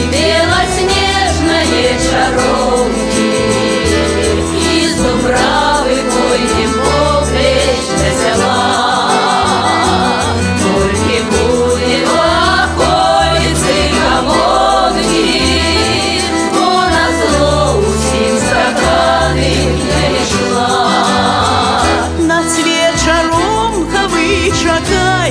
белоснежные чаровки, из Дубравы пойдем попречь до села. Только будем в околице Камонки, бо назло усім стаканы перешла. На свет чаромка, вы чакай,